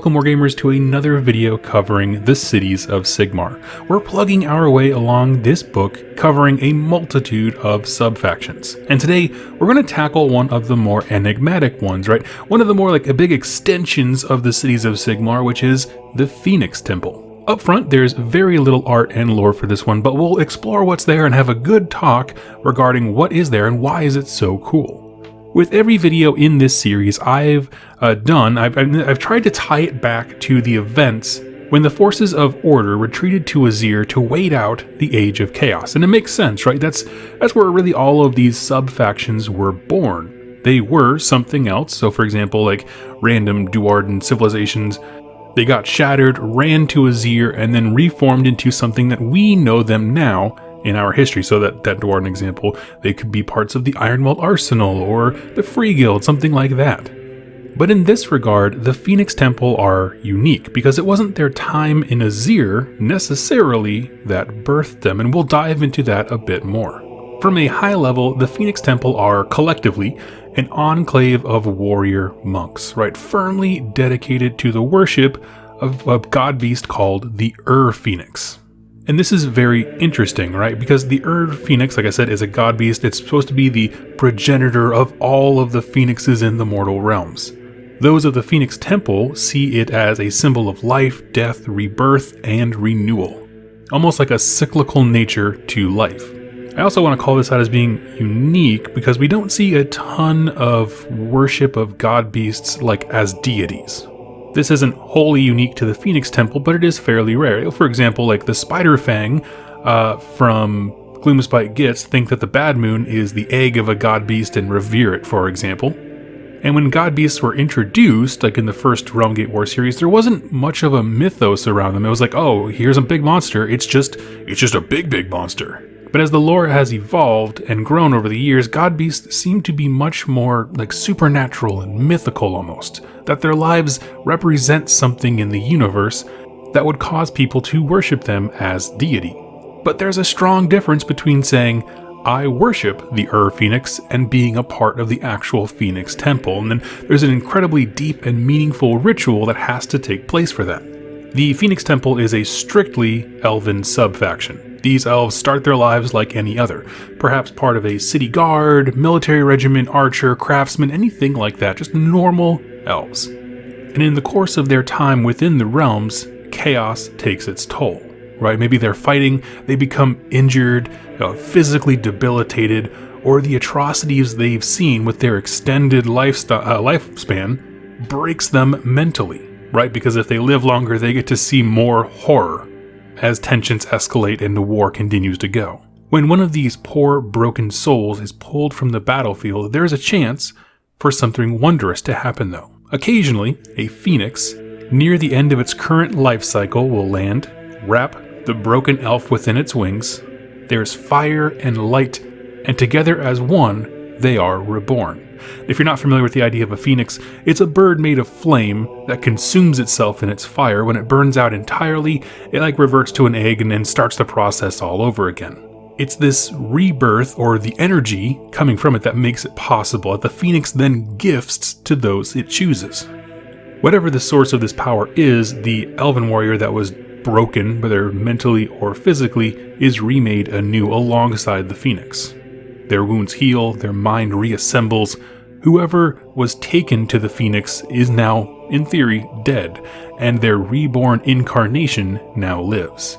welcome Wargamers to another video covering the Cities of Sigmar. We're plugging our way along this book covering a multitude of sub-factions. And today we're going to tackle one of the more enigmatic ones, right? One of the more like big extensions of the Cities of Sigmar, which is the Phoenix Temple. Up front, there's very little art and lore for this one, but we'll explore what's there and have a good talk regarding what is there and why is it so cool. With every video in this series I've tried to tie it back to the events when the forces of order retreated to Azir to wait out the Age of Chaos. And it makes sense, right? That's where really all of these sub-factions were born. They were something else. So for example, like random Duardan civilizations, they got shattered, ran to Azir, and then reformed into something that we know them now in our history. So that Duardan example, they could be parts of the Ironwell Arsenal or the Free Guild, something like that. But in this regard, the Phoenix Temple are unique because it wasn't their time in Azir necessarily that birthed them, and we'll dive into that a bit more. From a high level, the Phoenix Temple are collectively an enclave of warrior monks, right? Firmly dedicated to the worship of a god beast called the Phoenix. And this is very interesting, right? Because the Phoenix, like I said, is a god beast. It's supposed to be the progenitor of all of the phoenixes in the mortal realms. Those of the Phoenix Temple see it as a symbol of life, death, rebirth, and renewal. Almost like a cyclical nature to life. I also want to call this out as being unique because we don't see a ton of worship of god beasts like as deities. This isn't wholly unique to the Phoenix Temple, but it is fairly rare. For example, like the Spider Fang from Gloomspite Gitz think that the Bad Moon is the egg of a god beast and revere it, for example. And when god beasts were introduced, like in the first Realm Gate War series, there wasn't much of a mythos around them. It was like, oh, here's a big monster. It's just a big monster. But as the lore has evolved and grown over the years, god beasts seem to be much more like supernatural and mythical almost, that their lives represent something in the universe that would cause people to worship them as deity. But there's a strong difference between saying, I worship the Phoenix and being a part of the actual Phoenix Temple, and then there's an incredibly deep and meaningful ritual that has to take place for that. The Phoenix Temple is a strictly elven sub-faction. These elves start their lives like any other, perhaps part of a city guard, military regiment, archer, craftsman, anything like that, just normal elves. And in the course of their time within the realms, chaos takes its toll, right? Maybe they're fighting, they become injured, physically debilitated, or the atrocities they've seen with their extended lifespan breaks them mentally, right? Because if they live longer, they get to see more horror as tensions escalate and the war continues to go. When one of these poor, broken souls is pulled from the battlefield, there is a chance for something wondrous to happen though. Occasionally, a phoenix, near the end of its current life cycle, will land, wrap the broken elf within its wings. There's fire and light, and together as one, they are reborn. If you're not familiar with the idea of a phoenix, it's a bird made of flame that consumes itself in its fire. When it burns out entirely, it like reverts to an egg and then starts the process all over again. It's this rebirth, or the energy coming from it, that makes it possible, that the phoenix then gifts to those it chooses. Whatever the source of this power is, the elven warrior that was broken, whether mentally or physically, is remade anew alongside the phoenix. Their wounds heal, their mind reassembles. Whoever was taken to the Phoenix is now, in theory, dead, and their reborn incarnation now lives.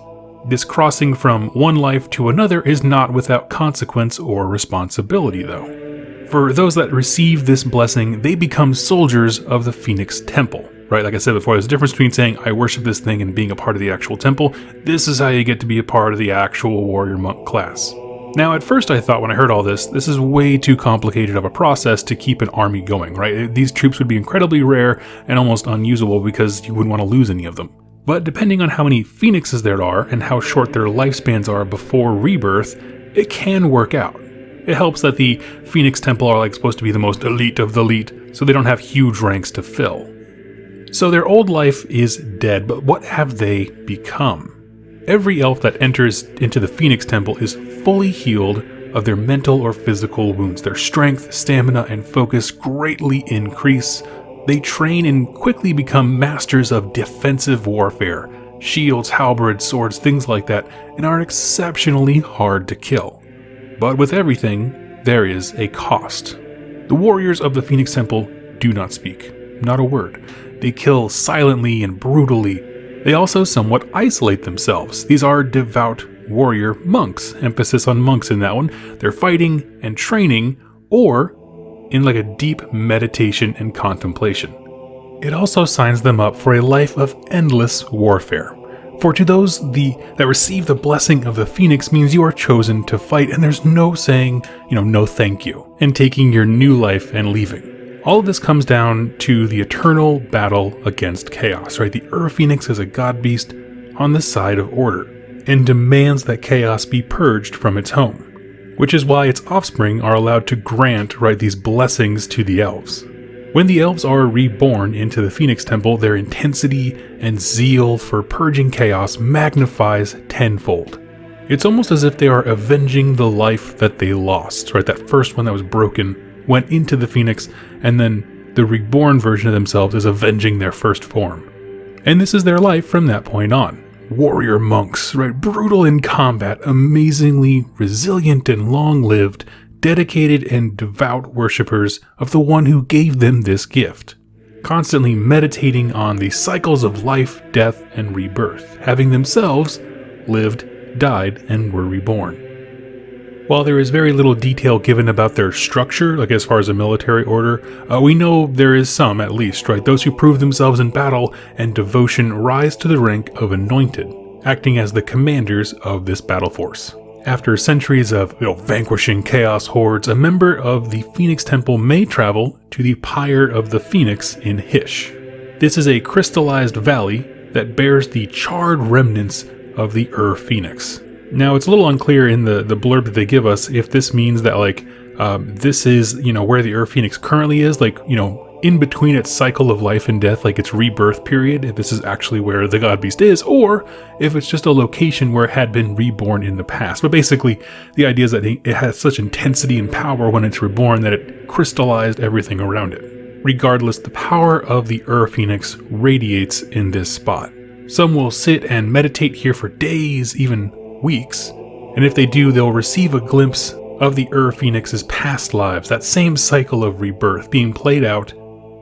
This crossing from one life to another is not without consequence or responsibility, though. For those that receive this blessing, they become soldiers of the Phoenix Temple, right? Like I said before, there's a difference between saying, I worship this thing and being a part of the actual temple. This is how you get to be a part of the actual warrior monk class. Now, at first I thought when I heard all this is way too complicated of a process to keep an army going, right? These troops would be incredibly rare and almost unusable because you wouldn't want to lose any of them. But depending on how many phoenixes there are and how short their lifespans are before rebirth, it can work out. It helps that the Phoenix Temple are like supposed to be the most elite of the elite, so they don't have huge ranks to fill. So their old life is dead, but what have they become? Every elf that enters into the Phoenix Temple is fully healed of their mental or physical wounds. Their strength, stamina, and focus greatly increase. They train and quickly become masters of defensive warfare, shields, halberds, swords, things like that, and are exceptionally hard to kill. But with everything, there is a cost. The warriors of the Phoenix Temple do not speak, not a word. They kill silently and brutally. They also somewhat isolate themselves. These are devout warrior monks, emphasis on monks in that one. They're fighting and training, or in like a deep meditation and contemplation. It also signs them up for a life of endless warfare. For to those that receive the blessing of the Phoenix means you are chosen to fight, and there's no saying, no thank you, and taking your new life and leaving. All of this comes down to the eternal battle against chaos, right? The Phoenix is a god beast on the side of order, and demands that chaos be purged from its home, which is why its offspring are allowed to grant, these blessings to the elves. When the elves are reborn into the Phoenix Temple, their intensity and zeal for purging chaos magnifies tenfold. It's almost as if they are avenging the life that they lost, right? That first one that was broken went into the Phoenix, and then the reborn version of themselves is avenging their first form. And this is their life from that point on. Warrior monks, brutal in combat, amazingly resilient and long-lived, dedicated and devout worshippers of the one who gave them this gift, constantly meditating on the cycles of life, death, and rebirth, having themselves lived, died, and were reborn. While there is very little detail given about their structure, as far as a military order, we know there is some at least, Those who prove themselves in battle and devotion rise to the rank of Anointed, acting as the commanders of this battle force. After centuries of vanquishing chaos hordes, a member of the Phoenix Temple may travel to the Pyre of the Phoenix in Hysh. This is a crystallized valley that bears the charred remnants of the Phoenix. Now, it's a little unclear in the blurb that they give us if this means that this is where the Phoenix currently is, in between its cycle of life and death, its rebirth period, if this is actually where the god beast is, or if it's just a location where it had been reborn in the past. But basically, the idea is that it has such intensity and power when it's reborn that it crystallized everything around it. Regardless, the power of the Phoenix radiates in this spot. Some will sit and meditate here for days, even weeks, and if they do, they'll receive a glimpse of the Phoenix's past lives, that same cycle of rebirth being played out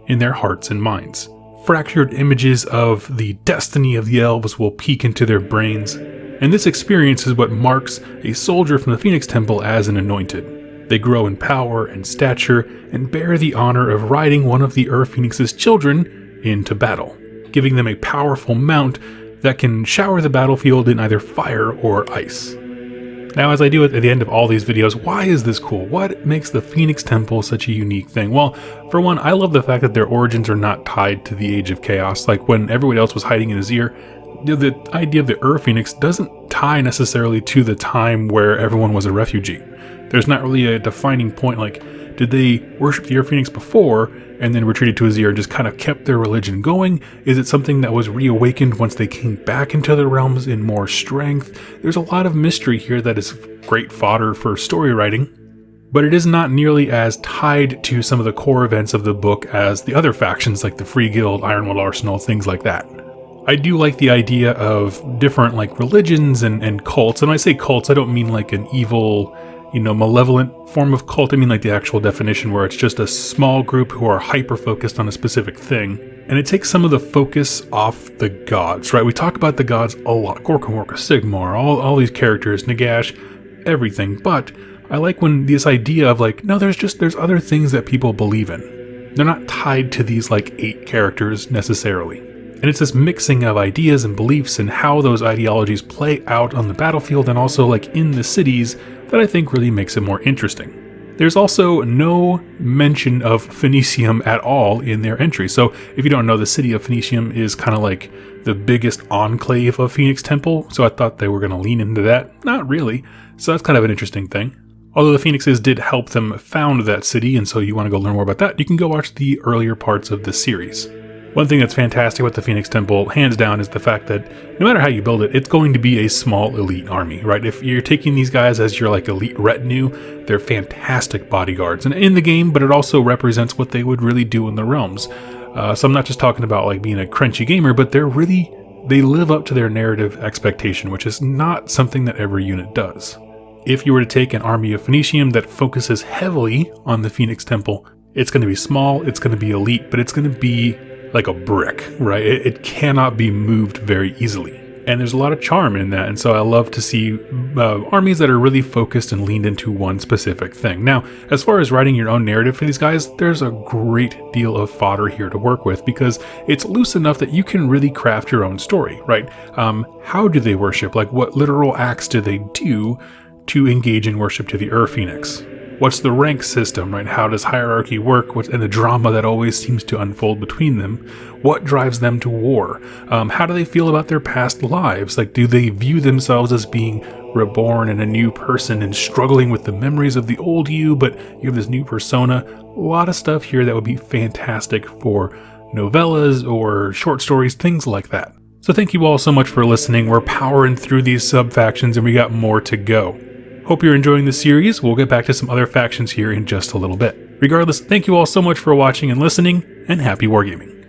in their hearts and minds. Fractured images of the destiny of the elves will peek into their brains, and this experience is what marks a soldier from the Phoenix Temple as an Anointed. They grow in power and stature and bear the honor of riding one of the Phoenix's children into battle, giving them a powerful mount that can shower the battlefield in either fire or ice. Now, as I do at the end of all these videos, why is this cool? What makes the Phoenix Temple such a unique thing? Well, for one, I love the fact that their origins are not tied to the Age of Chaos. When everyone else was hiding in Azir, the idea of the Phoenix doesn't tie necessarily to the time where everyone was a refugee. There's not really a defining point, did they worship the Phoenix before and then retreated to Azir and just kind of kept their religion going? Is it something that was reawakened once they came back into the realms in more strength? There's a lot of mystery here that is great fodder for story writing, but it is not nearly as tied to some of the core events of the book as the other factions like the Free Guild, Ironwood Arsenal, things like that. I do like the idea of different religions and cults, and when I say cults, I don't mean an evil, malevolent form of cult. I mean the actual definition where it's just a small group who are hyper-focused on a specific thing. And it takes some of the focus off the gods, We talk about the gods a lot. Gregorian Chant, Sigmar, all these characters, Nagash, everything. But I like when this idea of no, there's other things that people believe in. They're not tied to these 8 characters necessarily. And it's this mixing of ideas and beliefs and how those ideologies play out on the battlefield and also in the cities that I think really makes it more interesting. There's also no mention of Phoenicium at all in their entry. So if you don't know, the city of Phoenicium is kind of the biggest enclave of Phoenix Temple. So I thought they were going to lean into that. Not really. So that's kind of an interesting thing. Although the Phoenixes did help them found that city, and so you want to go learn more about that, you can go watch the earlier parts of the series. One thing that's fantastic with the Phoenix Temple, hands down, is the fact that no matter how you build it, it's going to be a small elite army, If you're taking these guys as your elite retinue, they're fantastic bodyguards and in the game, but it also represents what they would really do in the realms. So I'm not just talking about like being a crunchy gamer, but they live up to their narrative expectation, which is not something that every unit does. If you were to take an army of Phoenicium that focuses heavily on the Phoenix Temple, it's going to be small, it's going to be elite, but it's going to be like a brick, right? It cannot be moved very easily. And there's a lot of charm in that. And so I love to see armies that are really focused and leaned into one specific thing. Now, as far as writing your own narrative for these guys, there's a great deal of fodder here to work with because it's loose enough that you can really craft your own story, right? How do they worship? Like, what literal acts do they do to engage in worship to the Phoenix? What's the rank system, right? How does hierarchy work? And the drama that always seems to unfold between them? What drives them to war? How do they feel about their past lives? Like, do they view themselves as being reborn in a new person and struggling with the memories of the old you, but you have this new persona? A lot of stuff here that would be fantastic for novellas or short stories, things like that. So thank you all so much for listening. We're powering through these sub-factions and we got more to go. Hope you're enjoying the series. We'll get back to some other factions here in just a little bit. Regardless, thank you all so much for watching and listening, and happy wargaming.